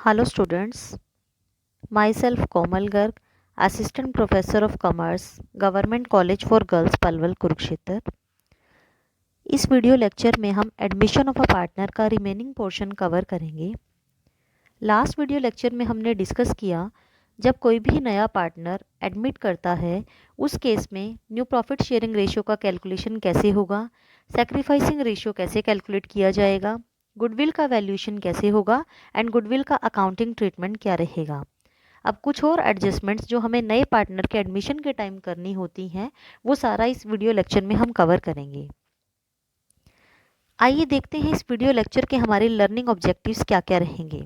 Hello students, myself Komal Garg, Assistant Professor of Commerce, Government College for Girls Palwal Kurukshetra. इस video lecture में हम admission of a partner का remaining portion cover करेंगे। Last video lecture में हमने discuss किया जब कोई भी नया पार्टनर एडमिट करता है उस केस में न्यू प्रॉफिट शेयरिंग रेशियो का कैलकुलेशन कैसे होगा, सैक्रिफाइसिंग रेशियो कैसे कैलकुलेट किया जाएगा, गुडविल का वैल्यूएशन कैसे होगा एंड गुडविल का अकाउंटिंग ट्रीटमेंट क्या रहेगा। अब कुछ और एडजस्टमेंट्स जो हमें नए पार्टनर के एडमिशन के टाइम करनी होती हैं वो सारा इस वीडियो लेक्चर में हम कवर करेंगे। आइए देखते हैं इस वीडियो लेक्चर के हमारे लर्निंग ऑब्जेक्टिव्स क्या क्या रहेंगे।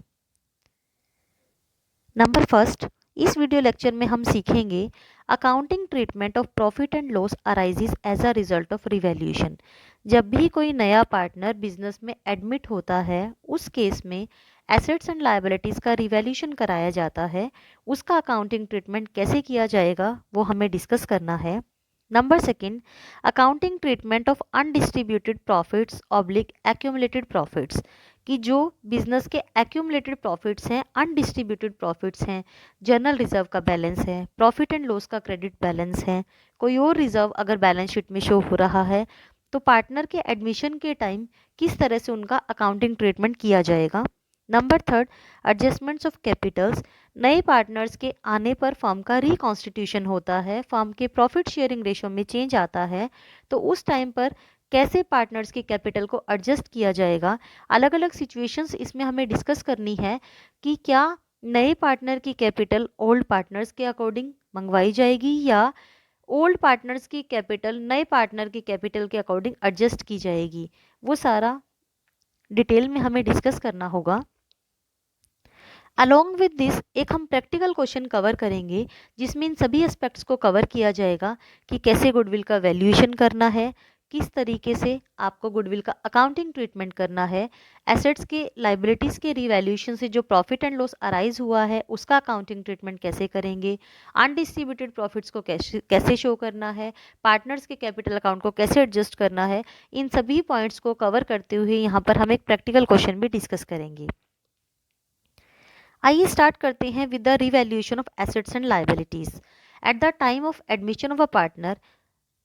नंबर फर्स्ट, इस वीडियो लेक्चर में हम सीखेंगे accounting treatment of profit and loss arises as a result of revaluation. जब भी कोई नया पार्टनर बिजनेस में एडमिट होता है उस केस में एसेट्स एंड लायबिलिटीज़ का रिवैल्यूएशन कराया जाता है, उसका अकाउंटिंग ट्रीटमेंट कैसे किया जाएगा वो हमें डिस्कस करना है। Number second, accounting treatment of undistributed profits oblique accumulated profits, कि जो बिजनेस के एक्यूमुलेटेड प्रॉफिट्स हैं, अनडिस्ट्रीब्यूटेड प्रॉफिट्स हैं, जनरल रिजर्व का बैलेंस है, प्रॉफिट एंड लॉस का क्रेडिट बैलेंस है, कोई और रिजर्व अगर बैलेंस शीट में शो हो रहा है तो पार्टनर के एडमिशन के टाइम किस तरह से उनका अकाउंटिंग ट्रीटमेंट किया जाएगा। Number third, adjustments of Capitals, नए पार्टनर्स के आने पर फर्म का रिकॉन्स्टिट्यूशन होता है, फर्म के प्रॉफिट शेयरिंग रेशो में चेंज आता है, तो उस टाइम पर कैसे पार्टनर्स की कैपिटल को एडजस्ट किया जाएगा। अलग अलग सिचुएशंस इसमें हमें डिस्कस करनी है कि क्या नए पार्टनर की कैपिटल ओल्ड पार्टनर्स के अकॉर्डिंग मंगवाई जाएगी या ओल्ड पार्टनर्स की कैपिटल नए पार्टनर की कैपिटल के अकॉर्डिंग एडजस्ट की जाएगी। वो सारा डिटेल में हमें डिस्कस करना होगा। अलोंग विद दिस एक हम प्रैक्टिकल क्वेश्चन कवर करेंगे जिसमें इन सभी एस्पेक्ट्स को कवर किया जाएगा कि कैसे गुडविल का वैल्यूएशन करना है, किस तरीके से आपको गुडविल का अकाउंटिंग ट्रीटमेंट करना है, एसेट्स के लाइबिलिटीज़ के रिवैल्यूएशन से जो प्रॉफिट एंड लॉस अराइज हुआ है उसका अकाउंटिंग ट्रीटमेंट कैसे करेंगे, अनडिस्ट्रीब्यूटेड प्रॉफिट्स को कैसे शो करना है, पार्टनर्स के कैपिटल अकाउंट को कैसे एडजस्ट करना है। इन सभी पॉइंट्स को कवर करते हुए यहाँ पर हम एक प्रैक्टिकल क्वेश्चन भी डिस्कस करेंगे। आइए स्टार्ट करते हैं with the revaluation of assets and liabilities. Eight the time of admission of a partner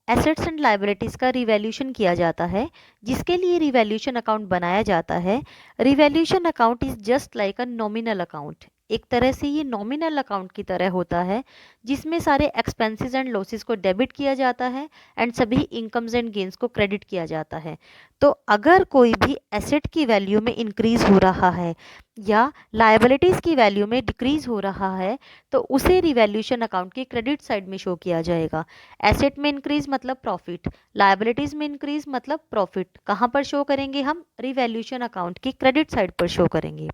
assets and liabilities का रिवैल्यूएशन किया जाता है, जिसके लिए रिवैल्यूएशन अकाउंट बनाया जाता है। Revaluation account is just like a nominal account, एक तरह से ये नॉमिनल अकाउंट की तरह होता है जिसमें सारे एक्सपेंसेस एंड लॉसेस को डेबिट किया जाता है एंड सभी इनकम्स एंड गेन्स को क्रेडिट किया जाता है। तो अगर कोई भी एसेट की वैल्यू में इंक्रीज हो रहा है या लायबिलिटीज की वैल्यू में डिक्रीज हो रहा है तो उसे रिवैल्यूएशन अकाउंट की क्रेडिट साइड में शो किया जाएगा। एसेट में इंक्रीज मतलब प्रॉफिट, लायबिलिटीज में इंक्रीज मतलब प्रॉफिट कहाँ पर शो करेंगे हम, रिवैल्यूएशन अकाउंट की क्रेडिट साइड पर शो करेंगे।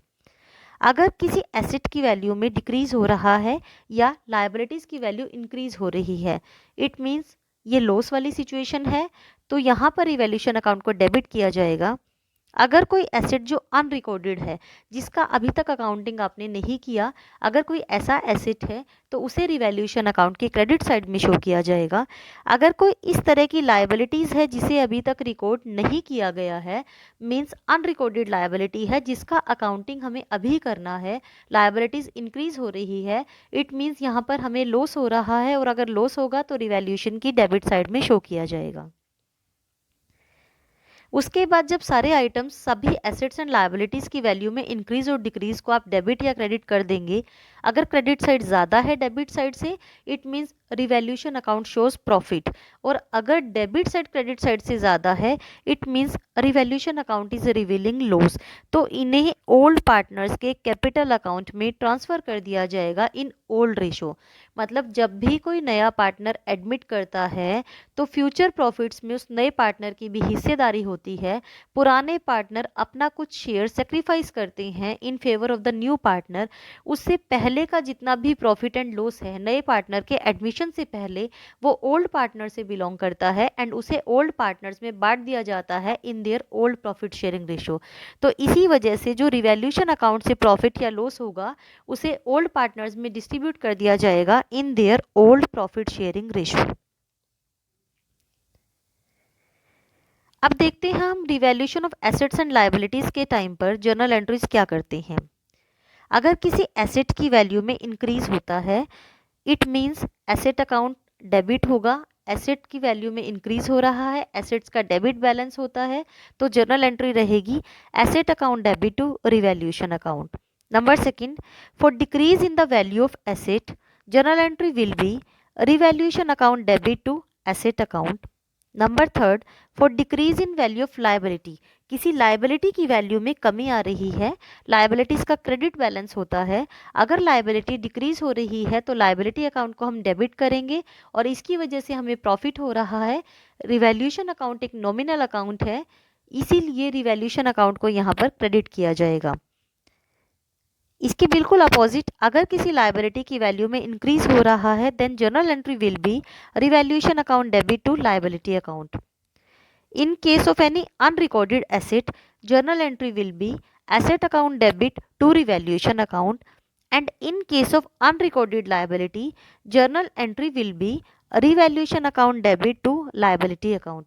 अगर किसी एसेट की वैल्यू में डिक्रीज हो रहा है या लायबिलिटीज की वैल्यू इंक्रीज हो रही है, इट मीन्स ये लॉस वाली सिचुएशन है, तो यहाँ पर रिवैल्यूएशन अकाउंट को डेबिट किया जाएगा। अगर कोई एसेट जो अनरिकॉर्डेड है, जिसका अभी तक अकाउंटिंग आपने नहीं किया, अगर कोई ऐसा एसेट है तो उसे रिवैल्यूएशन अकाउंट की क्रेडिट साइड में शो किया जाएगा। अगर कोई इस तरह की लायबिलिटीज़ है जिसे अभी तक रिकॉर्ड नहीं किया गया है, मींस अनरिकॉर्डेड लायबिलिटी है जिसका अकाउंटिंग हमें अभी करना है, लायबिलिटीज़ इंक्रीज हो रही है, इट मीन्स यहाँ पर हमें लॉस हो रहा है और अगर लॉस होगा तो रिवैल्यूएशन की डेबिट साइड में शो किया जाएगा। उसके बाद जब सारे आइटम्स सभी एसेट्स एंड लायबिलिटीज़ की वैल्यू में इंक्रीज और डिक्रीज को आप डेबिट या क्रेडिट कर देंगे, अगर क्रेडिट साइड ज़्यादा है डेबिट साइड से, it means revaluation account shows profit, और अगर डेबिट साइड क्रेडिट साइड से ज़्यादा है it means revaluation account is revealing loss. तो इन्हें ओल्ड पार्टनर्स के कैपिटल अकाउंट में ट्रांसफ़र कर दिया जाएगा इन ओल्ड रेशो। मतलब जब भी कोई नया पार्टनर एडमिट करता है तो फ्यूचर प्रॉफिट्स में उस नए पार्टनर की भी हिस्सेदारी होती है। पुराने पार्टनर अपना कुछ शेयर सेक्रीफाइस करते हैं in favour of the new partner. उससे पहले का जितना भी प्रॉफिट एंड लॉस है नए पार्टनर के एडमिशन से पहले, वो ओल्ड पार्टनर से बिलोंग करता है एंड उसे ओल्ड पार्टनर्स में बांट दिया जाता है in their old profit sharing ratio. तो इसी वजह से जो रिवैल्यूएशन अकाउंट से प्रॉफिट या लॉस होगा उसे ओल्ड पार्टनर्स में डिस्ट्रीब्यूट कर दिया जाएगा इन their old profit sharing ratio. अब देखते हैं हम revaluation of assets and liabilities के टाइम पर जर्नल एंट्रीज क्या करते हैं। अगर किसी एसेट की वैल्यू में इंक्रीज होता है, it means asset account debit होगा। एसेट की वैल्यू में इंक्रीज हो रहा है, एसेट्स का डेबिट बैलेंस होता है, तो जर्नल एंट्री रहेगी asset account debit to revaluation account. Number second, for decrease in the value of asset, journal entry will be revaluation account debit to asset account. Number third, for decrease in value of liability, किसी liability की वैल्यू में कमी आ रही है, liabilities का credit balance होता है, अगर लायबिलिटी डिक्रीज हो रही है तो लायबिलिटी अकाउंट को हम डेबिट करेंगे और इसकी वजह से हमें प्रॉफिट हो रहा है। रिवैल्यूएशन अकाउंट एक नॉमिनल अकाउंट है, इसीलिए रिवैल्यूएशन अकाउंट को यहाँ पर क्रेडिट किया जाएगा। इसके बिल्कुल अपोजिट, अगर किसी लायबिलिटी की वैल्यू में इंक्रीज हो रहा है, then journal entry will be revaluation account debit to liability account. In case of any unrecorded asset, journal entry will be asset account debit to revaluation account, and in case of unrecorded liability, journal entry will be revaluation account debit to liability account।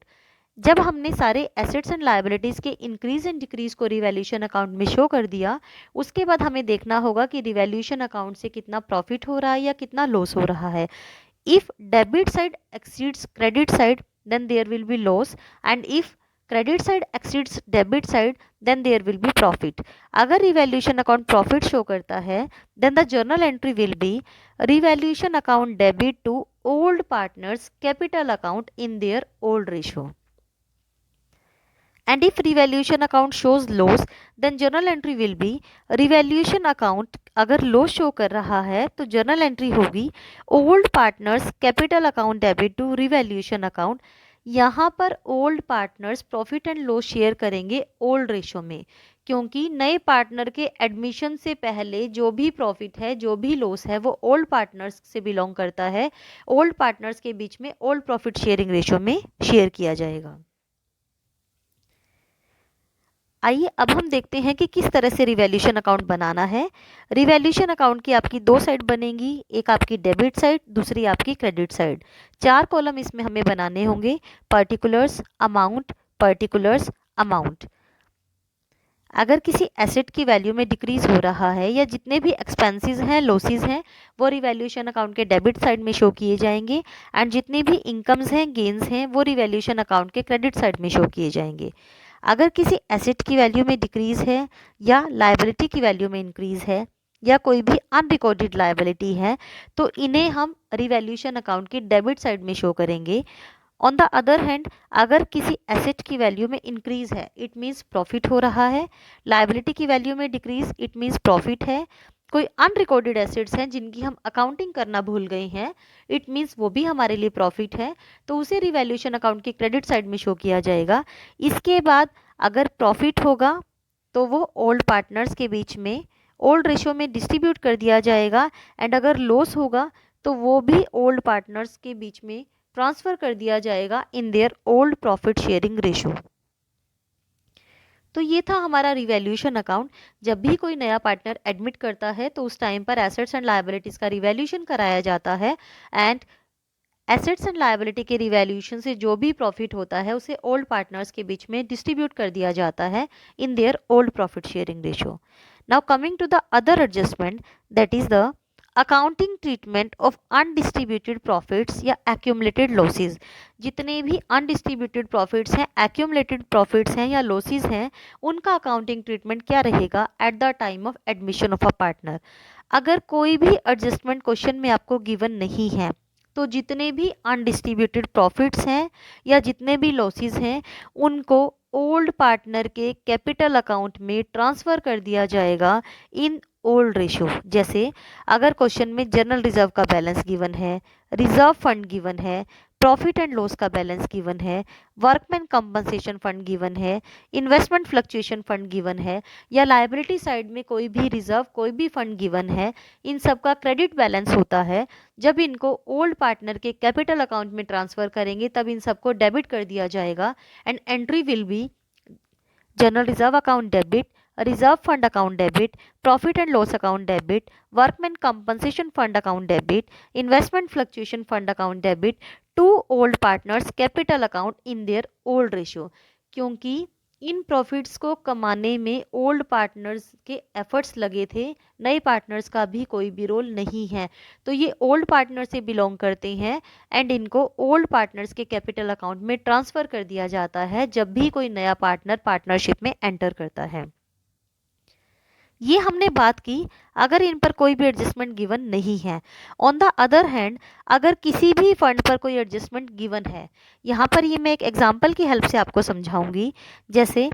जब हमने सारे assets and liabilities के increase and decrease को revaluation account में show कर दिया, उसके बाद हमें देखना होगा कि रिवैल्यूएशन अकाउंट से कितना प्रॉफिट हो रहा है या कितना लॉस हो रहा है। If debit side exceeds credit side, then there will be loss, and if credit side exceeds debit side, then there will be profit। अगर revaluation account profit show करता है, then the journal entry will be revaluation account debit to old partners capital account in their old ratio। And if revaluation account shows loss, then journal entry will be revaluation account, अगर loss show कर रहा है तो journal entry होगी old partners capital account debit to revaluation account। यहाँ पर old partners profit and loss share करेंगे old ratio में, क्योंकि नए पार्टनर के एडमिशन से पहले जो भी प्रॉफिट है, जो भी लॉस है, वो ओल्ड पार्टनर्स से बिलोंग करता है। ओल्ड पार्टनर्स के बीच में ओल्ड प्रॉफिट शेयरिंग रेशो में शेयर किया जाएगा। आइए अब हम देखते हैं कि किस तरह से रिवैल्यूएशन अकाउंट बनाना है। रिवैल्यूएशन अकाउंट की आपकी दो साइड बनेंगी, एक आपकी डेबिट साइड, दूसरी आपकी क्रेडिट साइड। 4 कॉलम इसमें हमें बनाने होंगे, पर्टिकुलर्स, अमाउंट, पर्टिकुलर्स, अमाउंट। अगर किसी एसेट की वैल्यू में डिक्रीज हो रहा है या जितने भी एक्सपेंसेस हैं, लॉसेस हैं, वो रिवैल्यूएशन अकाउंट के डेबिट साइड में शो किए जाएंगे, एंड जितने भी इनकम्स हैं, गेन्स हैं, वो रिवैल्यूएशन अकाउंट के क्रेडिट साइड में शो किए जाएंगे। अगर किसी एसेट की वैल्यू में डिक्रीज है या लायबिलिटी की वैल्यू में इंक्रीज है या कोई भी अनरिकॉर्डेड लायबिलिटी है, तो इन्हें हम रिवैल्यूएशन अकाउंट की डेबिट साइड में शो करेंगे। ऑन द अदर हैंड, अगर किसी एसेट की वैल्यू में इंक्रीज है, इट मीन्स प्रॉफिट हो रहा है, लायबिलिटी की वैल्यू में डिक्रीज, इट मीन्स प्रॉफिट है, कोई अनरिकॉर्डेड एसेट्स हैं जिनकी हम अकाउंटिंग करना भूल गए हैं, इट मीन्स वो भी हमारे लिए प्रॉफिट है, तो उसे रिवैल्यूएशन अकाउंट की क्रेडिट साइड में शो किया जाएगा। इसके बाद अगर प्रॉफिट होगा तो वो ओल्ड पार्टनर्स के बीच में ओल्ड रेशो में डिस्ट्रीब्यूट कर दिया जाएगा, एंड अगर लॉस होगा तो वो भी ओल्ड पार्टनर्स के बीच में ट्रांसफर कर दिया जाएगा इन their old profit sharing ratio. तो ये था हमारा रिवैल्यूएशन अकाउंट। जब भी कोई नया पार्टनर एडमिट करता है तो उस टाइम पर एसेट्स एंड लायबिलिटीज का रिवैल्यूएशन कराया जाता है, एंड एसेट्स एंड लायबिलिटी के रिवैल्यूएशन से जो भी प्रॉफिट होता है उसे ओल्ड पार्टनर्स के बीच में डिस्ट्रीब्यूट कर दिया जाता है in their old profit sharing ratio. Now coming to the other adjustment, that is the accounting treatment of undistributed profits या एक्यूमुलेटेड लॉसेस। जितने भी अनडिस्ट्रीब्यूटेड प्रॉफिट्स हैं, एक्यूमुलेटेड प्रॉफिट्स हैं या लॉसेस हैं, उनका अकाउंटिंग ट्रीटमेंट क्या रहेगा at the time of admission of a partner. अगर कोई भी एडजस्टमेंट क्वेश्चन में आपको गिवन नहीं है, तो जितने भी अनडिस्ट्रीब्यूटेड प्रॉफिट्स हैं या जितने भी लॉसेस हैं, उनको ओल्ड पार्टनर के कैपिटल अकाउंट में ट्रांसफ़र कर दिया जाएगा इन ओल्ड रेशो। जैसे अगर क्वेश्चन में जनरल रिजर्व का बैलेंस गिवन है, रिजर्व फंड गिवन है, प्रॉफिट एंड लॉस का बैलेंस गिवन है, वर्कमैन कंपनसेशन फंड गिवन है, इन्वेस्टमेंट फ्लक्चुएशन फंड गिवन है, या लायबिलिटी साइड में कोई भी रिजर्व, कोई भी फंड गिवन है, इन सब का क्रेडिट बैलेंस होता है। जब इनको ओल्ड पार्टनर के कैपिटल अकाउंट में ट्रांसफ़र करेंगे तब इन सबको डेबिट कर दिया जाएगा, and entry will be general reserve account debit, reserve fund account debit, profit and loss account debit, workman compensation fund account debit, investment fluctuation fund account debit to old partners capital account in their old ratio. क्योंकि इन profits को कमाने में old partners के efforts लगे थे, नए partners का भी कोई भी रोल नहीं है। तो ये ओल्ड पार्टनर से बिलोंग करते हैं एंड इनको ओल्ड पार्टनर्स के कैपिटल अकाउंट में ट्रांसफ़र कर दिया जाता है जब भी कोई नया पार्टनर पार्टनरशिप में एंटर करता है। ये हमने बात की अगर इन पर कोई भी एडजस्टमेंट गिवन नहीं है। ऑन द अदर हैंड अगर किसी भी फंड पर कोई एडजस्टमेंट गिवन है, यहाँ पर ये मैं एक एग्जांपल की हेल्प से आपको समझाऊंगी। जैसे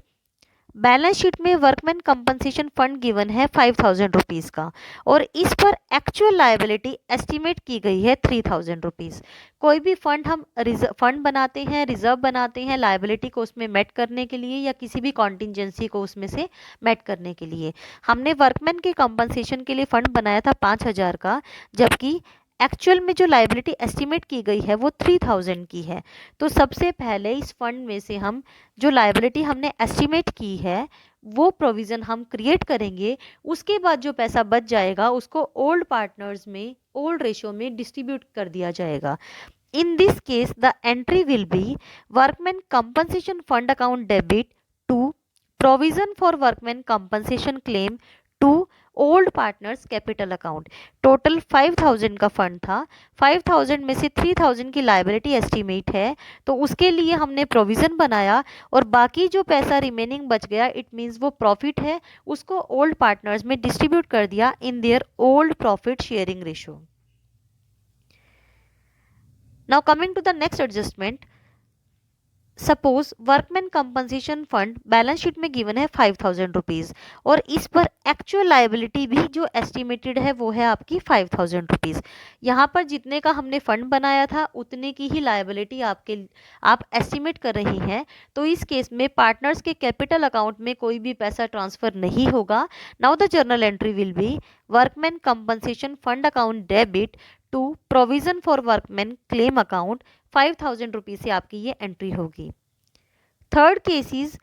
बैलेंस शीट में वर्कमैन कंपनसेशन फंड गिवन है 5000 रुपीज़ का और इस पर एक्चुअल लायबिलिटी एस्टिमेट की गई है 3000 रुपीज़। कोई भी फंड हम फंड बनाते हैं, रिजर्व बनाते हैं लायबिलिटी को उसमें मेट करने के लिए या किसी भी कॉन्टिजेंसी को उसमें से मेट करने के लिए। हमने वर्कमैन के कंपनसेशन के लिए फंड बनाया था 5000 का, जबकि एक्चुअल में जो लायबिलिटी एस्टिमेट की गई है वो 3000 की है। तो सबसे पहले इस फंड में से हम जो लायबिलिटी हमने एस्टिमेट की है वो प्रोविज़न हम क्रिएट करेंगे। उसके बाद जो पैसा बच जाएगा उसको ओल्ड पार्टनर्स में ओल्ड रेशो में डिस्ट्रीब्यूट कर दिया जाएगा। In this case, the entry will be workmen compensation fund account debit to provision for workmen compensation claim to old partners capital account. Total 5000 का फंड था, 5000 में से 3000 की लायबिलिटी एस्टीमेट है तो उसके लिए हमने प्रोविज़न बनाया और बाकी जो पैसा रिमेनिंग बच गया इट मीन्स वो प्रॉफिट है, उसको ओल्ड पार्टनर्स में डिस्ट्रीब्यूट कर दिया इन their old profit sharing ratio. Now coming to the next adjustment, suppose workman compensation fund balance sheet में गिवन है 5000 रुपीज़ और इस पर एक्चुअल लायबिलिटी भी जो एस्टिमेटेड है वो है आपकी 5000 रुपीज़। यहाँ पर जितने का हमने फंड बनाया था उतने की ही लायबिलिटी आप एस्टिमेट कर रही हैं। तो इस केस में पार्टनर्स के कैपिटल अकाउंट में कोई भी पैसा ट्रांसफर नहीं होगा। Now the journal entry will be workman compensation fund account debit to provision for workman claim account 5000 rupees से आपकी ये एंट्री होगी। Third case is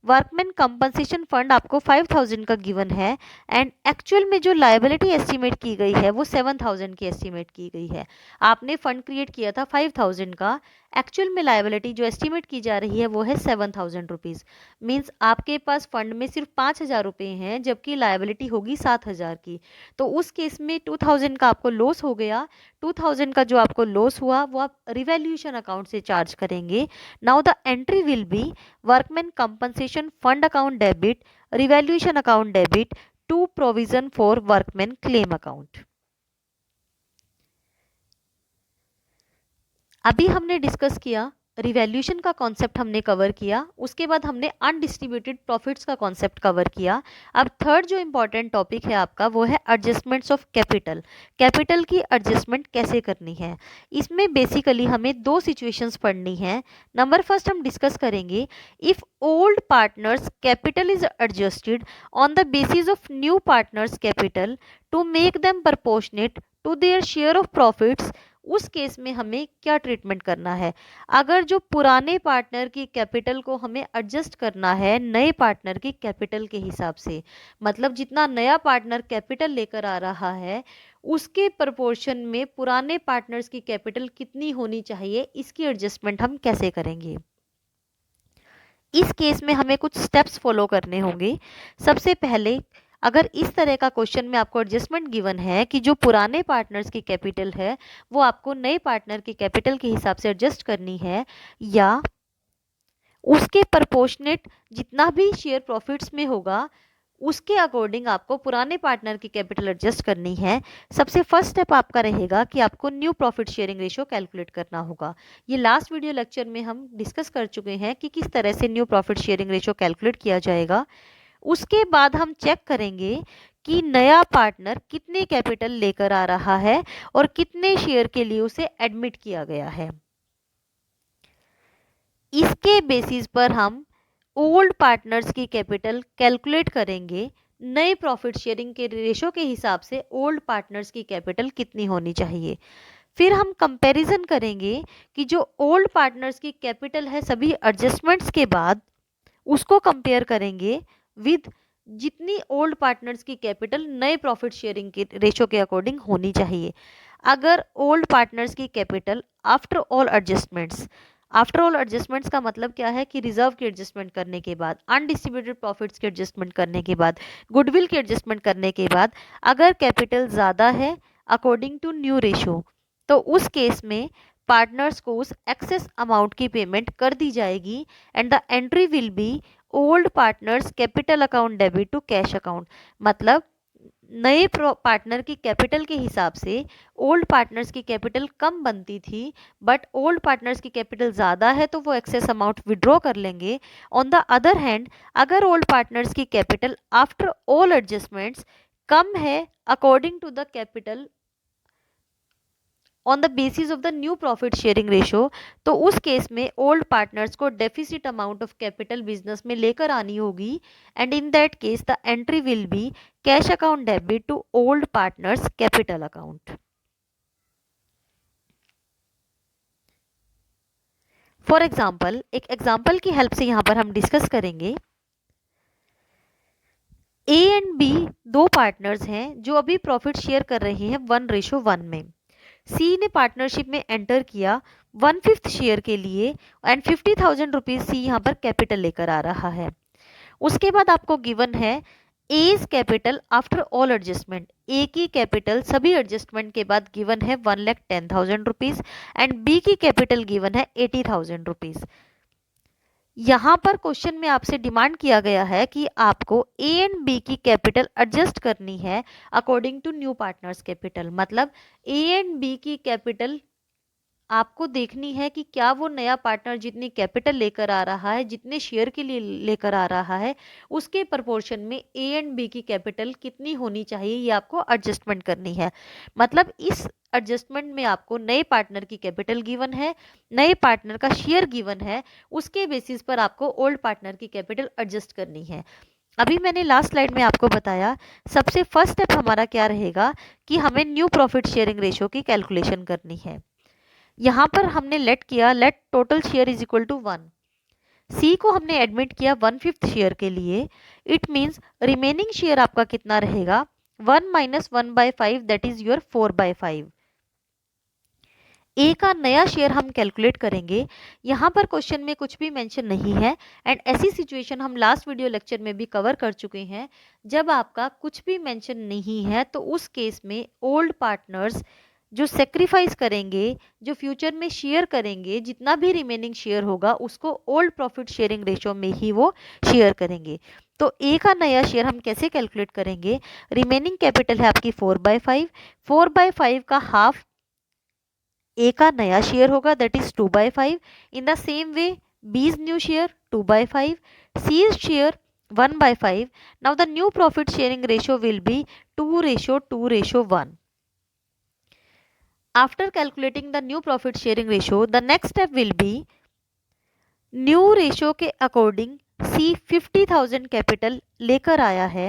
workman compensation fund आपको 5000 का गिवन है एंड एक्चुअल में जो लायबिलिटी एस्टिमेट की गई है वो 7000 की एस्टिमेट की गई है। आपने फंड क्रिएट किया था 5000 का, एक्चुअल में लायबिलिटी जो एस्टिमेट की जा रही है वो है 7000 रुपीज़। मीन्स आपके पास फंड में सिर्फ 5000 रुपये हैं जबकि लायबिलिटी होगी 7000 की। तो उस केस में 2000 का आपको लॉस हो गया। 2000 का जो आपको लॉस हुआ वो आप रिवैल्यूएशन अकाउंट से चार्ज करेंगे। Now the entry will be workman compensation fund account debit revaluation account debit to provision for workman claim account. अभी हमने डिस्कस किया रिवैल्यूएशन का कॉन्सेप्ट हमने कवर किया, उसके बाद हमने अनडिस्ट्रीब्यूटेड प्रॉफिट्स का कॉन्सेप्ट कवर किया। अब थर्ड जो इंपॉर्टेंट टॉपिक है आपका वो है एडजस्टमेंट्स ऑफ कैपिटल। कैपिटल की एडजस्टमेंट कैसे करनी है, इसमें बेसिकली हमें दो सिचुएशंस पढ़नी है। नंबर फर्स्ट हम डिस्कस करेंगे if old partners capital is adjusted on the basis of new partners capital to make them proportionate to their share of profits. उस केस में हमें क्या ट्रीटमेंट करना है। अगर जो पुराने पार्टनर की कैपिटल को हमें एडजस्ट करना है नए पार्टनर की कैपिटल के हिसाब से, मतलब जितना नया पार्टनर कैपिटल लेकर आ रहा है उसके प्रपोर्शन में पुराने पार्टनर्स की कैपिटल कितनी होनी चाहिए, इसकी एडजस्टमेंट हम कैसे करेंगे। इस केस में हमें कुछ स्टेप्स फॉलो करने होंगे। सबसे पहले अगर इस तरह का क्वेश्चन में आपको एडजस्टमेंट गिवन है कि जो पुराने पार्टनर्स की कैपिटल है वो आपको नए पार्टनर की कैपिटल के हिसाब से एडजस्ट करनी है या उसके प्रपोर्शनेट जितना भी शेयर प्रॉफिट्स में होगा उसके अकॉर्डिंग आपको पुराने पार्टनर की कैपिटल एडजस्ट करनी है। सबसे फर्स्ट स्टेप आपका रहेगा कि आपको new profit sharing ratio calculate करना होगा। ये लास्ट वीडियो लेक्चर में हम डिस्कस कर चुके हैं कि किस तरह से new profit sharing ratio calculate किया जाएगा। उसके बाद हम चेक करेंगे कि नया पार्टनर कितने कैपिटल लेकर आ रहा है और कितने शेयर के लिए उसे एडमिट किया गया है। इसके बेसिस पर हम ओल्ड पार्टनर्स की कैपिटल कैलकुलेट करेंगे। नए प्रॉफिट शेयरिंग के रेशो के हिसाब से ओल्ड पार्टनर्स की कैपिटल कितनी होनी चाहिए। फिर हम कंपैरिजन करेंगे कि जो ओल्ड पार्टनर्स की कैपिटल है सभी एडजस्टमेंट्स के बाद उसको कंपेयर करेंगे विद जितनी ओल्ड पार्टनर्स की कैपिटल नए प्रॉफिट शेयरिंग के रेशो के अकॉर्डिंग होनी चाहिए। अगर ओल्ड पार्टनर्स की capital after all adjustments after all adjustments का मतलब क्या है कि रिजर्व की एडजस्टमेंट करने के बाद, अनडिस्ट्रीब्यूटेड प्रॉफिट्स की एडजस्टमेंट करने के बाद, गुडविल की एडजस्टमेंट करने के बाद, अगर कैपिटल ज़्यादा है अकॉर्डिंग टू न्यू रेशो, तो उस केस में पार्टनर्स को उस एक्सेस अमाउंट की पेमेंट कर दी जाएगी and the entry will be old partners capital account debit to cash account. मतलब नए पार्टनर की कैपिटल के हिसाब से ओल्ड पार्टनर्स की कैपिटल कम बनती थी, बट ओल्ड पार्टनर्स की कैपिटल ज़्यादा है तो वो एक्सेस अमाउंट विड्रॉ कर लेंगे। ऑन द अदर हैंड, अगर ओल्ड पार्टनर्स की कैपिटल आफ्टर ऑल एडजस्टमेंट्स कम है according to the capital on the basis of the new profit sharing ratio, तो उस केस में ओल्ड पार्टनर्स को deficit amount of capital business में लेकर आनी होगी and in that case the entry will be cash account debit to old partners capital account. For example, एक example की हेल्प से यहां पर हम डिस्कस करेंगे। ए एंड बी दो पार्टनर्स हैं जो अभी प्रॉफिट शेयर कर रहे हैं 1:1 में। सी ने पार्टनरशिप में एंटर किया 1/5 शेयर के लिए एंड 50,000 रुपीज सी यहाँ पर कैपिटल लेकर आ रहा है। उसके बाद आपको गिवन है as capital after all adjustment. A की कैपिटल सभी एडजस्टमेंट के बाद गिवन है 1,10,000 रुपीज एंड बी की कैपिटल गिवन है 80,000 रुपीज। यहाँ पर क्वेश्चन में आपसे डिमांड किया गया है कि आपको ए एंड बी की कैपिटल एडजस्ट करनी है according to new partners capital. मतलब ए एंड बी की कैपिटल आपको देखनी है कि क्या वो नया पार्टनर जितनी कैपिटल लेकर आ रहा है, जितने शेयर के लिए लेकर आ रहा है, उसके प्रोपोर्शन में ए एंड बी की कैपिटल कितनी होनी चाहिए, ये आपको एडजस्टमेंट करनी है। मतलब इस एडजस्टमेंट में आपको नए पार्टनर की कैपिटल गिवन है, नए पार्टनर का शेयर गिवन है, उसके बेसिस पर आपको ओल्ड पार्टनर की कैपिटल एडजस्ट करनी है। अभी मैंने लास्ट स्लाइड में आपको बताया सबसे फर्स्ट स्टेप हमारा क्या रहेगा कि हमें न्यू प्रॉफिट शेयरिंग रेशो की कैलकुलेशन करनी है। यहाँ पर हमने लेट किया let total share is equal to 1। C को हमने एडमिट किया 1/5 शेयर के लिए। इट मीन्स रिमेनिंग शेयर आपका कितना रहेगा 1 - 1/5 दैट इज योर 4/5। ए का नया शेयर हम कैलकुलेट करेंगे। यहाँ पर क्वेश्चन में कुछ भी मेंशन नहीं है एंड ऐसी सिचुएशन हम लास्ट वीडियो लेक्चर में भी कवर कर चुके हैं। जब आपका कुछ भी मेंशन नहीं है तो उस केस में ओल्ड पार्टनर्स जो सेक्रीफाइस करेंगे, जो फ्यूचर में शेयर करेंगे, जितना भी रिमेनिंग शेयर होगा उसको ओल्ड प्रॉफिट शेयरिंग रेशो में ही वो शेयर करेंगे। तो ए का नया शेयर हम कैसे कैलकुलेट करेंगे? रिमेनिंग कैपिटल है आपकी 4/5, 4/5 का हाफ ए का नया शेयर होगा that is 2/5। In the same way B's new share 2/5, C's share 1/5। Now the new profit sharing ratio will be 2:2:1। After calculating the new profit sharing ratio, the next step will be new ratio के according सी 50,000 capital लेकर आया है।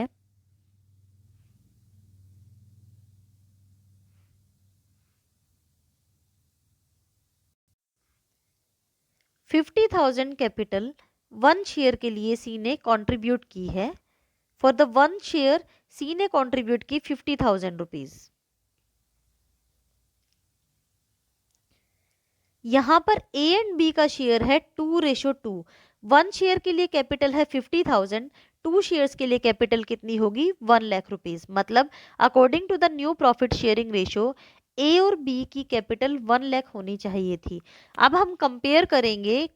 50,000 capital 1 share के लिए सी ने contribute की है। For the 1 share सी ने कंट्रीब्यूट की 50,000 रुपीज। यहाँ पर ए एंड बी का शेयर है 2:2। 1 शेयर के लिए कैपिटल है 50,000, 2 शेयर्स के लिए कैपिटल कितनी होगी 1 लाख रुपीज। मतलब according to the new profit sharing ratio A और बी की कैपिटल 1 लाख होनी चाहिए थी। अब हम कंपेयर करेंगे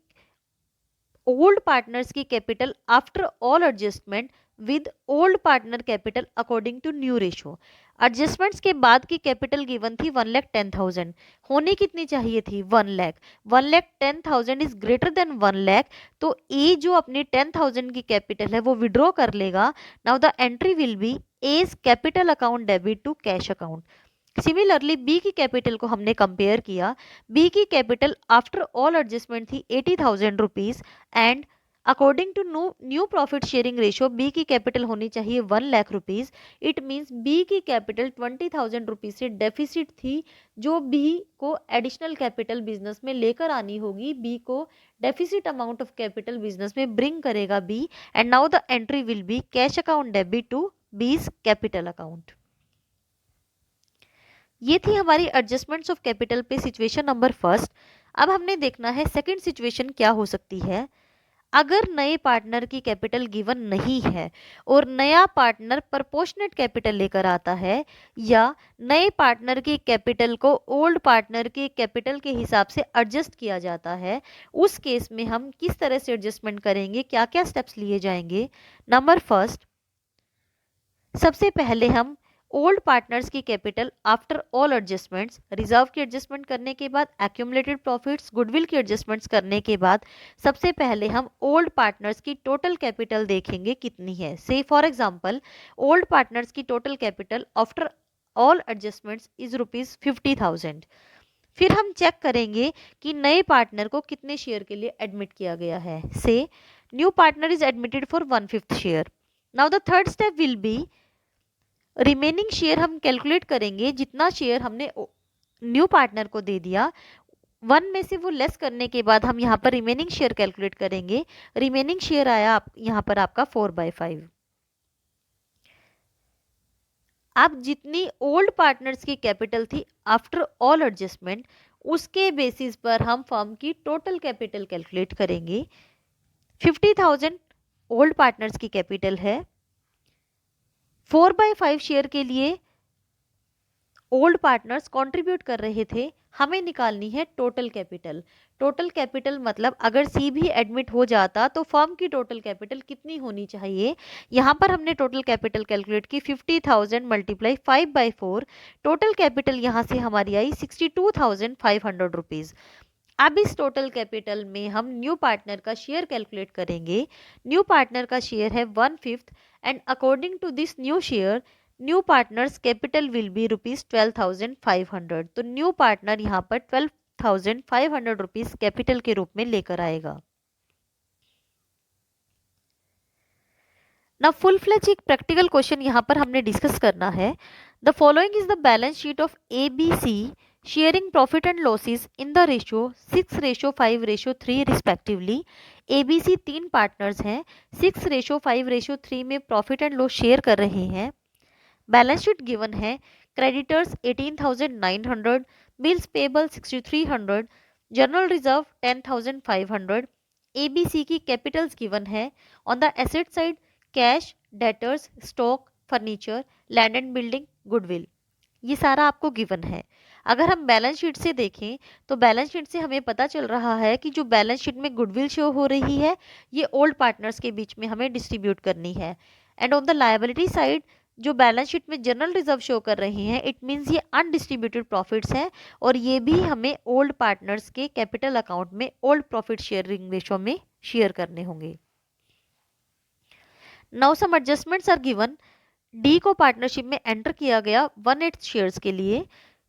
ओल्ड पार्टनर्स की capital after all adjustment with old partner capital according to new ratio. Adjustments के बाद की कैपिटल गिवन थी 1,10,000, होनी कितनी चाहिए थी 1 lakh. 1,10,000 is greater than 1 lakh, तो ए जो अपनी 10,000 की कैपिटल है वो विड्रॉ कर लेगा। Now the entry will be as capital account debit to cash account. Similarly B की कैपिटल को हमने कंपेयर किया। बी की कैपिटल आफ्टर ऑल एडजस्टमेंट थी 80,000 rupees and according to new profit sharing ratio B की capital होनी चाहिए 1 lakh rupees. It means B की कैपिटल 20,000 रुपीज से डेफिसिट थी, जो बी को एडिशनल कैपिटल बिजनेस में लेकर आनी होगी। बी को deficit amount of capital business में ब्रिंग करेगा B and now the entry will be cash account debit to B's capital account. ये थी हमारी एडजस्टमेंट्स ऑफ कैपिटल पे सिचुएशन नंबर फर्स्ट। अब हमने देखना है सेकंड सिचुएशन क्या हो सकती है। अगर नए पार्टनर की कैपिटल गिवन नहीं है और नया पार्टनर प्रोपोर्शनेट कैपिटल लेकर आता है, या नए पार्टनर की कैपिटल को ओल्ड पार्टनर की कैपिटल के हिसाब से एडजस्ट किया जाता है, उस केस में हम किस तरह से एडजस्टमेंट करेंगे, क्या क्या स्टेप्स लिए जाएंगे। नंबर फर्स्ट, सबसे पहले हम ओल्ड पार्टनर्स की capital after all adjustments, reserve की एडजस्टमेंट करने के बाद, एक्यूमुलेटेड प्रॉफिट्स, गुडविल की एडजस्टमेंट्स करने के बाद, सबसे पहले हम ओल्ड पार्टनर्स की टोटल कैपिटल देखेंगे कितनी है। से फॉर एग्जांपल, ओल्ड पार्टनर्स की total capital after all adjustments is ₹50,000। फिर हम चेक करेंगे कि नए पार्टनर को कितने शेयर के लिए एडमिट किया गया है। से new partner is admitted for 1/5 share. Now the third step will be remaining share हम कैलकुलेट करेंगे, जितना शेयर हमने न्यू पार्टनर को दे दिया, 1 में से वो लेस करने के बाद हम यहाँ पर रिमेनिंग शेयर कैलकुलेट करेंगे। रिमेनिंग शेयर आया यहाँ पर आपका 4/5। अब जितनी ओल्ड पार्टनर्स की कैपिटल थी आफ्टर ऑल एडजस्टमेंट, उसके बेसिस पर हम फर्म की टोटल कैपिटल कैलकुलेट करेंगे। 50,000 ओल्ड पार्टनर्स की कैपिटल है। 4/5 शेयर के लिए ओल्ड पार्टनर्स कंट्रीब्यूट कर रहे थे, हमें निकालनी है टोटल कैपिटल। टोटल कैपिटल मतलब अगर सी भी एडमिट हो जाता तो फर्म की टोटल कैपिटल कितनी होनी चाहिए। यहाँ पर हमने टोटल कैपिटल कैलकुलेट की 50,000 मल्टीप्लाई 5/4। टोटल कैपिटल यहाँ से हमारी आई 62,500 रुपीज। अब इस टोटल कैपिटल में हम न्यू पार्टनर का शेयर कैलकुलेट करेंगे। न्यू पार्टनर का शेयर है 1/5 and according to this new share new partners capital will be ₹12,500। तो न्यू पार्टनर यहाँ पर 12,500 रुपीज कैपिटल के रूप में लेकर आएगा। ना फुल फ्लेज एक प्रैक्टिकल क्वेश्चन यहाँ पर हमने डिस्कस करना है। The following is the balance sheet of ABC sharing profit and losses in the ratio 6:5:3 respectively. ABC 3 partners हैं, 6:5:3 में प्रॉफिट एंड लॉस शेयर कर रहे हैं। बैलेंस शीट गिवन है, creditors 18,900, bills payable 6,300, general reserve 10,500। ABC की Capitals given है। On the asset side cash, debtors, stock, furniture, land and building, goodwill, ये सारा आपको गिवन है। अगर हम बैलेंस शीट से देखें तो बैलेंस शीट से हमें पता चल रहा है कि जो बैलेंस शीट में गुडविल शो हो रही है ये ओल्ड पार्टनर्स के बीच में हमें डिस्ट्रीब्यूट करनी है। And on the liability side जो बैलेंस शीट में जनरल रिजर्व शो कर रही हैं, इट मीन्स ये अनडिस्ट्रीब्यूटेड प्रॉफिट्स हैं और ये भी हमें ओल्ड पार्टनर्स के कैपिटल अकाउंट में ओल्ड प्रॉफिट शेयरिंग रेशो में शेयर करने होंगे। Now some adjustments are given. D को पार्टनरशिप में एंटर किया गया 1/8 शेयर्स के लिए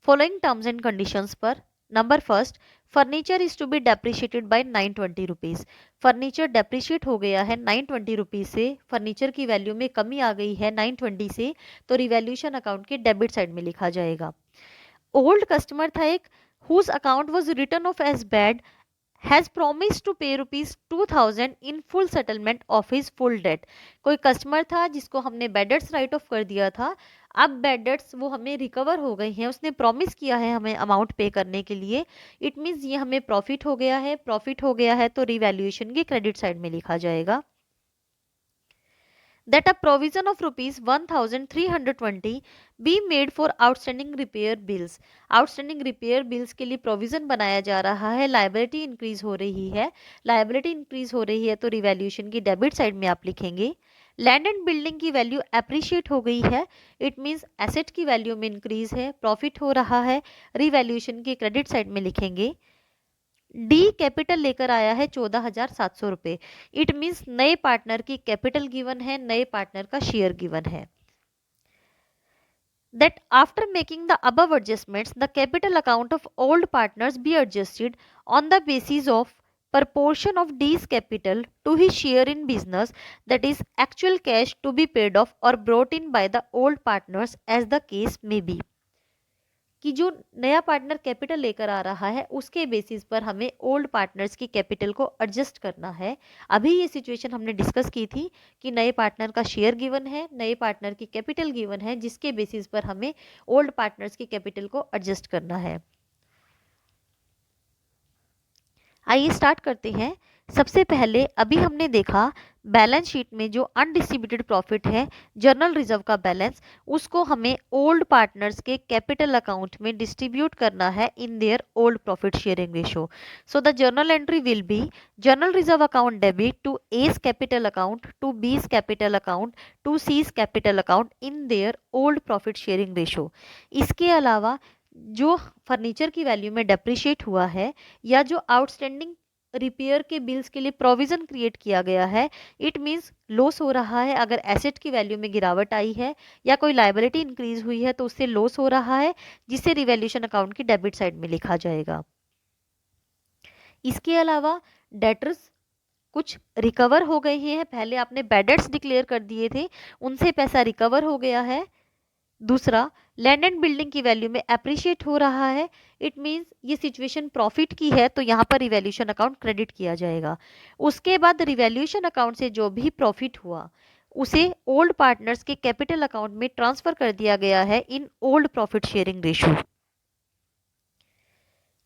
फॉलोइंग टर्म्स एंड कंडीशंस पर। Number first, furniture is to B depreciated by 920 rupees. Furniture depreciate हो गया है 920 रुपीज से, फर्नीचर की वैल्यू में कमी आ गई है 920 से, तो रिवैल्यूएशन अकाउंट के डेबिट साइड में लिखा जाएगा। ओल्ड कस्टमर था एक, whose account was written off as bad, has promised to pay ₹2,000 in full settlement of his full debt. कोई कस्टमर था जिसको हमने बैड डेट्स राइट ऑफ कर दिया था, अब बैड डेट्स वो हमें रिकवर हो गई हैं, उसने प्रॉमिस किया है हमें अमाउंट पे करने के लिए। इट मीन्स ये हमें प्रॉफिट हो गया है। प्रॉफिट हो गया है तो रिवैल्यूएशन के क्रेडिट साइड में लिखा जाएगा। that a provision of ₹1,320 be made for outstanding repair bills। outstanding repair bills के लिए प्रोविजन बनाया जा रहा है। लायबिलिटी इंक्रीज हो रही है, लायबिलिटी इंक्रीज हो रही है तो रिवैल्यूएशन की डेबिट साइड में आप लिखेंगे। लैंड एंड बिल्डिंग की वैल्यू एप्रिशिएट हो गई है, इट मीन्स एसेट की वैल्यू में इंक्रीज है, प्रॉफिट हो रहा है, रिवैल्यूएशन की क्रेडिट साइड में लिखेंगे। डी कैपिटल लेकर आया है 14,700 रुपए, इट मीन्स नए पार्टनर की कैपिटल गिवन है, नए पार्टनर का शेयर गिवन है। That after making the above adjustments, the capital account of old partners be adjusted on the basis of proportion of D's capital to his share in business, that is actual cash to be paid off or brought in by the old partners as the case may be। कि जो नया partner capital लेकर आ रहा है उसके basis पर हमें old partners की कैपिटल को एडजस्ट करना है। अभी ये सिचुएशन हमने डिस्कस की थी कि नए पार्टनर का शेयर गिवन है, नए पार्टनर की कैपिटल गिवन है, जिसके बेसिस पर हमें ओल्ड पार्टनर्स की कैपिटल को एडजस्ट करना है। आइए स्टार्ट करते हैं। सबसे पहले अभी हमने देखा बैलेंस शीट में जो अनडिस्ट्रीब्यूटेड प्रॉफिट है, जर्नल रिजर्व का बैलेंस, उसको हमें ओल्ड पार्टनर्स के कैपिटल अकाउंट में डिस्ट्रीब्यूट करना है in their old profit sharing ratio. So the journal entry will be general reserve account debit to A's capital account to B's capital account to C's capital account in their old profit sharing ratio. इसके अलावा जो furniture की वैल्यू में depreciate हुआ है या जो आउटस्टैंडिंग रिपेयर के बिल्स के लिए प्रोविजन क्रिएट किया गया है, इट मींस लॉस हो रहा है अगर एसेट की वैल्यू में गिरावट आई है या कोई लायबिलिटी इंक्रीज हुई है तो उससे लॉस हो रहा है, जिसे रिवैल्यूएशन अकाउंट की डेबिट साइड में लिखा जाएगा। इसके अलावा डेटर्स कुछ रिकवर हो गए हैं। पहले आपने बैड डेट्स डिक्लेयर कर दिए थे, उनसे पैसा रिकवर हो गया है। दूसरा, लैंड एंड बिल्डिंग की वैल्यू में अप्रिशिएट हो रहा है, इट मींस ये सिचुएशन प्रॉफिट की है तो यहाँ पर रिवैल्यूएशन अकाउंट क्रेडिट किया जाएगा। उसके बाद रिवैल्यूएशन अकाउंट से जो भी प्रॉफिट हुआ उसे ओल्ड पार्टनर्स के कैपिटल अकाउंट में ट्रांसफर कर दिया गया है in old profit sharing ratio.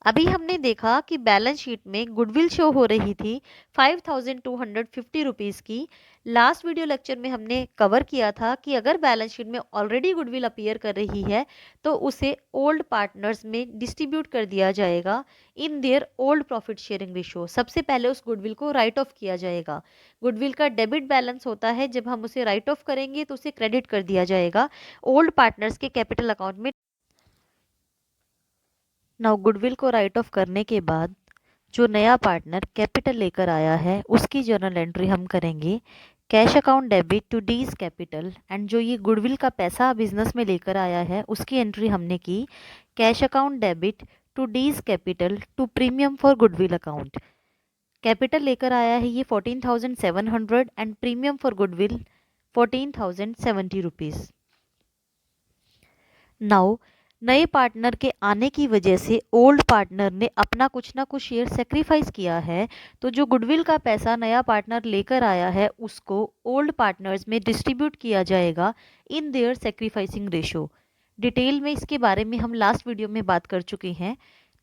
अभी हमने देखा कि बैलेंस शीट में गुडविल शो हो रही थी 5250 रुपीज़ की। लास्ट वीडियो लेक्चर में हमने कवर किया था कि अगर बैलेंस शीट में ऑलरेडी गुडविल अपीयर कर रही है तो उसे ओल्ड पार्टनर्स में डिस्ट्रीब्यूट कर दिया जाएगा इन their old profit sharing ratio. सबसे पहले उस गुडविल को राइट ऑफ किया जाएगा। गुडविल का डेबिट बैलेंस होता है, जब हम उसे राइट ऑफ करेंगे तो उसे क्रेडिट कर दिया जाएगा ओल्ड पार्टनर्स के कैपिटल अकाउंट में। नाउ गुडविल को राइट ऑफ करने के बाद जो नया पार्टनर कैपिटल लेकर आया है उसकी जर्नल एंट्री हम करेंगे cash account debit to D's capital. And जो ये गुडविल का पैसा बिजनेस में लेकर आया है उसकी एंट्री हमने की cash account debit to D's capital to premium for goodwill account. Capital लेकर आया है ये 14,700 and premium for goodwill 14,070 rupees. Now नए पार्टनर के आने की वजह से ओल्ड पार्टनर ने अपना कुछ ना कुछ शेयर सेक्रीफाइस किया है, तो जो गुडविल का पैसा नया पार्टनर लेकर आया है उसको ओल्ड पार्टनर्स में डिस्ट्रीब्यूट किया जाएगा in their sacrificing ratio. Detail में इसके बारे में हम लास्ट वीडियो में बात कर चुके हैं।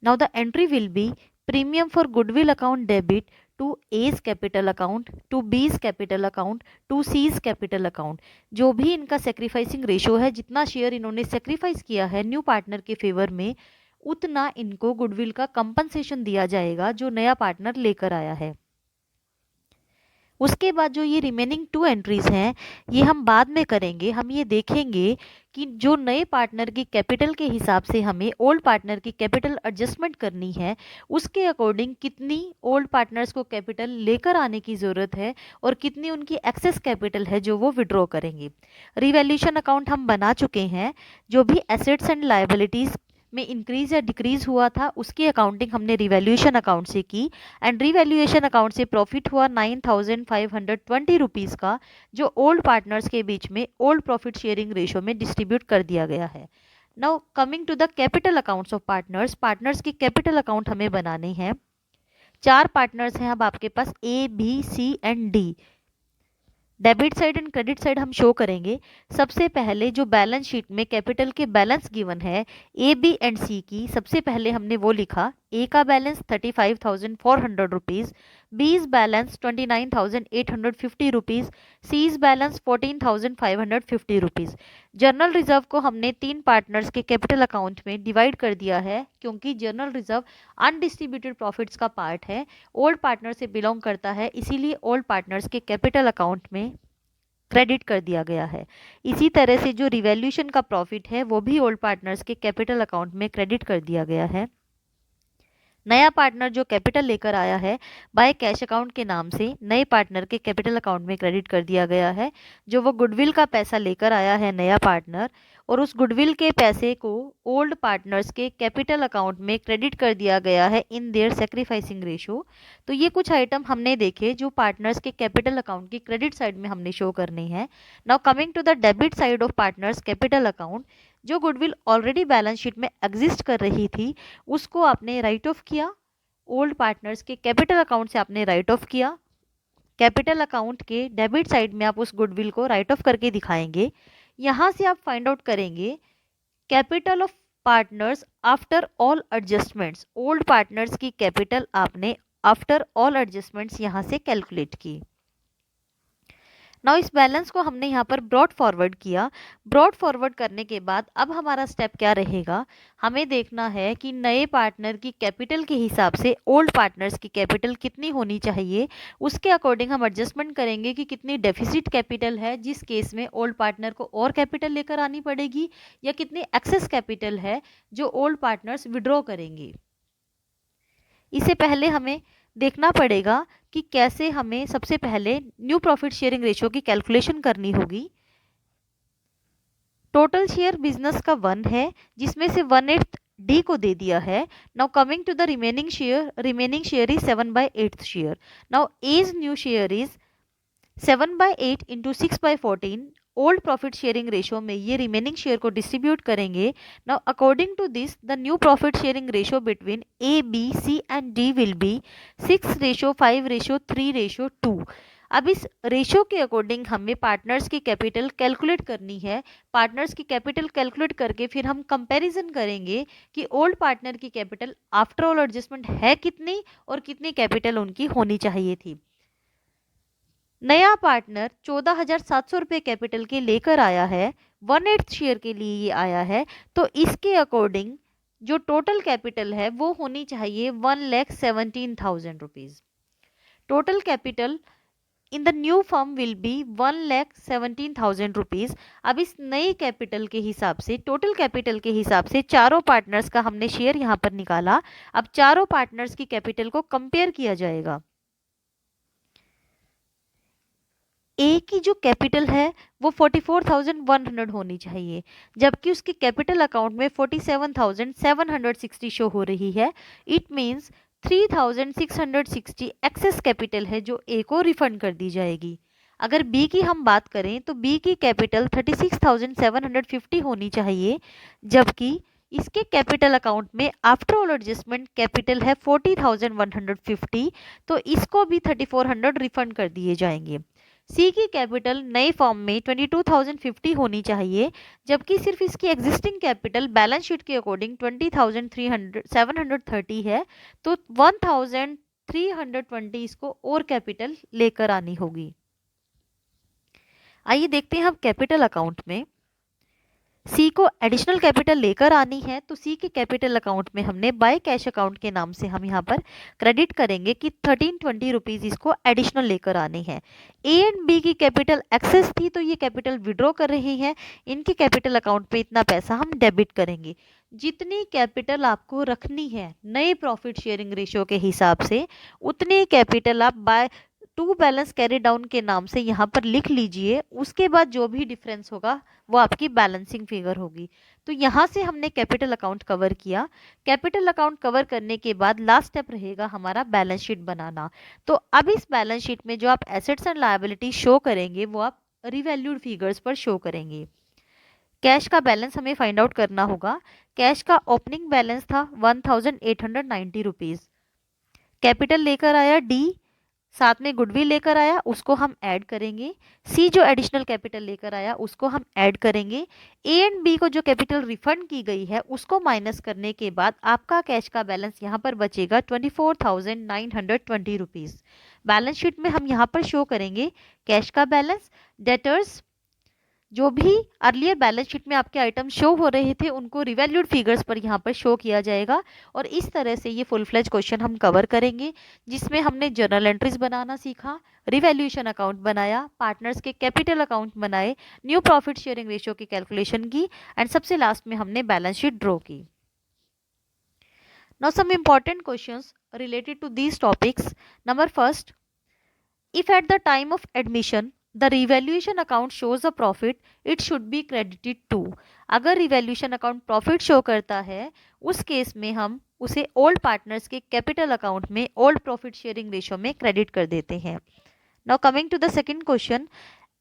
Now the entry will be premium for goodwill account debit to A's capital account to B's capital account to C's capital account. जो भी इनका सेक्रीफाइसिंग रेशो है, जितना शेयर इन्होंने सेक्रीफाइस किया है न्यू पार्टनर के फेवर में, उतना इनको गुडविल का कंपनसेशन दिया जाएगा जो नया पार्टनर लेकर आया है। उसके बाद जो ये रिमेनिंग टू एंट्रीज हैं ये हम बाद में करेंगे। हम ये देखेंगे कि जो नए पार्टनर की कैपिटल के हिसाब से हमें ओल्ड पार्टनर की कैपिटल एडजस्टमेंट करनी है, उसके अकॉर्डिंग कितनी ओल्ड पार्टनर्स को कैपिटल लेकर आने की ज़रूरत है और कितनी उनकी एक्सेस कैपिटल है जो वो विड्रॉ करेंगे। रिवैल्यूएशन अकाउंट हम बना चुके हैं। जो भी एसेट्स एंड लायबिलिटीज़ में इंक्रीज या डिक्रीज हुआ था उसकी अकाउंटिंग हमने रिवैल्यूएशन अकाउंट से की एंड रिवैल्यूएशन अकाउंट से प्रॉफिट हुआ 9,520 रुपीज़ का, जो ओल्ड पार्टनर्स के बीच में ओल्ड प्रॉफिट शेयरिंग रेशो में डिस्ट्रीब्यूट कर दिया गया है। Now coming to the capital accounts of partners. Partners की कैपिटल अकाउंट हमें बनाने हैं। 4 पार्टनर्स हैं अब आपके पास, A B C and D. Debit side and credit side हम शो करेंगे। सबसे पहले जो बैलेंस शीट में कैपिटल के बैलेंस गिवन है ए बी एंड सी की, सबसे पहले हमने वो लिखा। ए का balance 35,400 rupees, B's balance 29,850 rupees, C's balance 14,550 rupees. General reserve को हमने 3 पार्टनर्स के कैपिटल अकाउंट में डिवाइड कर दिया है क्योंकि जर्नल रिजर्व अनडिस्ट्रीब्यूटेड प्रॉफिट्स का पार्ट है, ओल्ड पार्टनर से बिलोंग करता है, इसीलिए ओल्ड पार्टनर्स के कैपिटल अकाउंट में क्रेडिट कर दिया गया है। इसी तरह से जो रिवैल्यूएशन का प्रॉफिट है वो भी ओल्ड पार्टनर्स के कैपिटल अकाउंट में क्रेडिट कर दिया गया है। नया पार्टनर जो कैपिटल लेकर आया है बाय कैश अकाउंट के नाम से नए पार्टनर के कैपिटल अकाउंट में क्रेडिट कर दिया गया है। जो वो गुडविल का पैसा लेकर आया है नया पार्टनर, और उस गुडविल के पैसे को ओल्ड पार्टनर्स के कैपिटल अकाउंट में क्रेडिट कर दिया गया है इन देयर सेक्रीफाइसिंग रेशो। तो ये कुछ आइटम हमने देखे जो पार्टनर्स के कैपिटल अकाउंट की क्रेडिट साइड में हमने शो करनी है। Now coming to the debit side of partners capital account. जो गुडविल ऑलरेडी बैलेंस शीट में एग्जिस्ट कर रही थी उसको आपने राइट ऑफ किया, ओल्ड पार्टनर्स के कैपिटल अकाउंट से आपने राइट ऑफ किया। कैपिटल अकाउंट के डेबिट साइड में आप उस गुडविल को राइट ऑफ करके दिखाएंगे। यहाँ से आप फाइंड आउट करेंगे capital of partners after all adjustments. Old partners की कैपिटल आपने आफ्टर ऑल एडजस्टमेंट्स यहाँ से कैलकुलेट की। नाउ इस बैलेंस को हमने यहाँ पर ब्रॉड फॉरवर्ड किया। ब्रॉड फॉरवर्ड करने के बाद अब हमारा स्टेप क्या रहेगा, हमें देखना है कि नए पार्टनर की कैपिटल के हिसाब से ओल्ड पार्टनर्स की कैपिटल कितनी होनी चाहिए। उसके अकॉर्डिंग हम एडजस्टमेंट करेंगे कि कितनी डेफिसिट कैपिटल है, जिस केस में ओल्ड पार्टनर को और कैपिटल लेकर आनी पड़ेगी, या कितनी एक्सेस कैपिटल है जो ओल्ड पार्टनर्स विड्रॉ करेंगे। इससे पहले हमें देखना पड़ेगा कि कैसे हमें सबसे पहले न्यू प्रॉफिट शेयरिंग रेशियो की कैलकुलेशन करनी होगी। टोटल शेयर बिजनेस का 1 है, जिसमें से 1/8 डी को दे दिया है। Now coming to the remaining share is 7/8 share. Now as new share is 7/8 into 6/14। Old profit sharing ratio में ये रिमेनिंग शेयर को डिस्ट्रीब्यूट करेंगे। Now according to this the new profit sharing ratio between A, B, C and D will be 6:5:3:2। अब इस ratio के according हमें partners की capital calculate करनी है। पार्टनर्स की कैपिटल कैलकुलेट करके फिर हम कंपैरिजन करेंगे कि ओल्ड पार्टनर की कैपिटल आफ्टर ऑल एडजस्टमेंट है कितनी और कितनी कैपिटल उनकी होनी चाहिए थी। नया पार्टनर 14,700 रुपये कैपिटल के लेकर आया है, 1/8 शेयर के लिए ये आया है, तो इसके अकॉर्डिंग जो टोटल कैपिटल है वो होनी चाहिए 1,17,000 rupees. Total capital in the new firm will be 1,17,000 rupees. अब इस नई कैपिटल के हिसाब से, टोटल कैपिटल के हिसाब से चारों पार्टनर्स का हमने शेयर यहाँ पर निकाला। अब चारों पार्टनर्स की कैपिटल को कंपेयर किया जाएगा। ए की जो कैपिटल है वो 44,100 होनी चाहिए, जबकि उसकी कैपिटल अकाउंट में 47,760 शो हो रही है। इट मींस 3,660 एक्सेस कैपिटल है जो ए को रिफंड कर दी जाएगी। अगर बी की हम बात करें तो बी की कैपिटल 36,750 होनी चाहिए, जबकि इसके कैपिटल अकाउंट में आफ्टर ऑल एडजस्टमेंट कैपिटल है 40,150, तो इसको भी 3,400 रिफंड कर दिए जाएंगे। सी की कैपिटल नए फॉर्म में 22,050 होनी चाहिए, जबकि सिर्फ इसकी एग्जिस्टिंग कैपिटल बैलेंस शीट के अकॉर्डिंग 20,730 है, तो 1,320 इसको और कैपिटल लेकर आनी होगी। आइए देखते हैं हम कैपिटल अकाउंट में सी को एडिशनल कैपिटल लेकर आनी है, तो सी के कैपिटल अकाउंट में हमने बाय कैश अकाउंट के नाम से हम यहाँ पर क्रेडिट करेंगे कि 1320 रुपीज इसको एडिशनल लेकर आने हैं। ए एंड बी की कैपिटल एक्सेस थी तो ये कैपिटल विड्रॉ कर रही है, इनके कैपिटल अकाउंट पे इतना पैसा हम डेबिट करेंगे। जितनी कैपिटल आपको रखनी है नए प्रॉफिट शेयरिंग रेशियो के हिसाब से, उतनी कैपिटल आप by two balance carry down के नाम से यहाँ पर लिख लीजिए। उसके बाद जो भी डिफरेंस होगा वो आपकी बैलेंसिंग फिगर होगी। तो यहाँ से हमने कैपिटल अकाउंट कवर किया। कैपिटल अकाउंट कवर करने के बाद लास्ट स्टेप रहेगा हमारा बैलेंस शीट बनाना। तो अब इस बैलेंस शीट में जो आप एसेट्स एंड लायबिलिटी शो करेंगे वो आप रिवैल्यूड फिगर्स पर शो करेंगे। कैश का बैलेंस हमें फाइंड आउट करना होगा। कैश का ओपनिंग बैलेंस था 1,890 रुपीज। कैपिटल लेकर आया डी, साथ में गुडविल लेकर आया, उसको हम ऐड करेंगे। सी जो एडिशनल कैपिटल लेकर आया उसको हम ऐड करेंगे। ए एंड बी को जो कैपिटल रिफंड की गई है उसको माइनस करने के बाद आपका कैश का बैलेंस यहाँ पर बचेगा 24,920 रुपीज। बैलेंस शीट में हम यहाँ पर शो करेंगे कैश का बैलेंस, डेटर्स, जो भी अर्लियर बैलेंस शीट में आपके आइटम शो हो रहे थे उनको रिवैल्यूड फिगर्स पर यहाँ पर शो किया जाएगा। और इस तरह से ये फुल फ्लेज क्वेश्चन हम कवर करेंगे, जिसमें हमने जर्नल एंट्रीज बनाना सीखा, रिवैल्यूएशन अकाउंट बनाया, पार्टनर्स के कैपिटल अकाउंट बनाए, न्यू प्रॉफिट शेयरिंग रेशियो की कैलकुलेशन की, एंड सबसे लास्ट में हमने बैलेंस शीट ड्रॉ की। Now some important questions related to these topics. Number first, if at the time of admission the revaluation account shows a profit, it should be credited to। अगर revaluation account profit show करता है उस case में हम उसे old partners के capital account में old profit sharing ratio में क्रेडिट कर देते हैं। Now coming to the second question,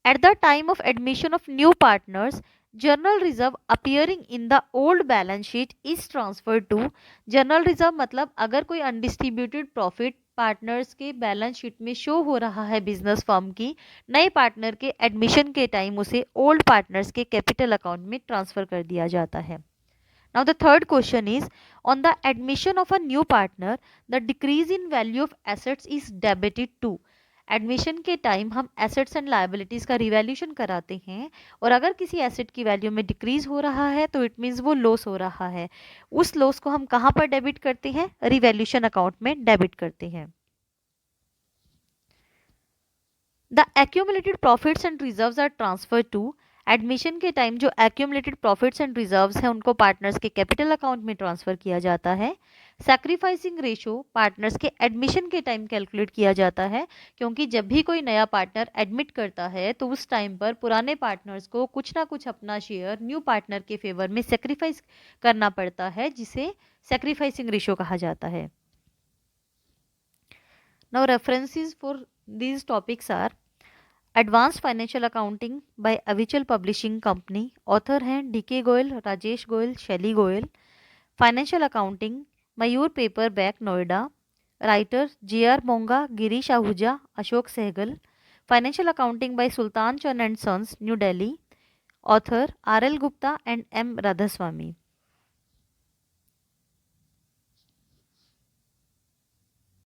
at the time of admission of new partners general reserve appearing in the old balance sheet is transfer to. General reserve मतलब अगर कोई undistributed profit partners के balance sheet में show हो रहा है business firm की, नए पार्टनर के एडमिशन के टाइम उसे ओल्ड पार्टनर्स के कैपिटल अकाउंट में ट्रांसफर कर दिया जाता है। Now the third question is, on the admission of a new partner, the decrease in value of assets is debited to. Admission के टाइम हम एसेट्स एंड लायबिलिटीज का revaluation कराते हैं और अगर किसी एसेट की वैल्यू में डिक्रीज हो रहा है तो इट मीन्स वो लॉस हो रहा है। उस लॉस को हम कहाँ पर डेबिट करते हैं? रिवैल्यूशन अकाउंट में डेबिट करते हैं। The accumulated profits and reserves are transfer to. Admission के टाइम जो एक्यूमुलेटेड प्रॉफिट्स एंड रिजर्व्स हैं उनको पार्टनर्स के कैपिटल अकाउंट में ट्रांसफर किया जाता है। सैक्रिफाइसिंग रेशो पार्टनर्स के एडमिशन के टाइम कैलकुलेट किया जाता है, क्योंकि जब भी कोई नया पार्टनर एडमिट करता है तो उस टाइम पर पुराने पार्टनर्स को कुछ ना कुछ अपना शेयर न्यू पार्टनर के फेवर में सेक्रीफाइस करना पड़ता है, जिसे सैक्रिफाइसिंग रेशो कहा जाता है। Now references for these topics are advanced financial accounting by Avichal publishing company, author हैं DK Goyal, Rajesh Goyal, Shaili Goyal. Financial accounting, Mayur paperback, Noida. Writer JR. Monga, Girish Ahuja, Ashok Sahgal. Financial accounting by Sultan Chand and Sons, New Delhi. Author RL. Gupta and M. Radhaswami.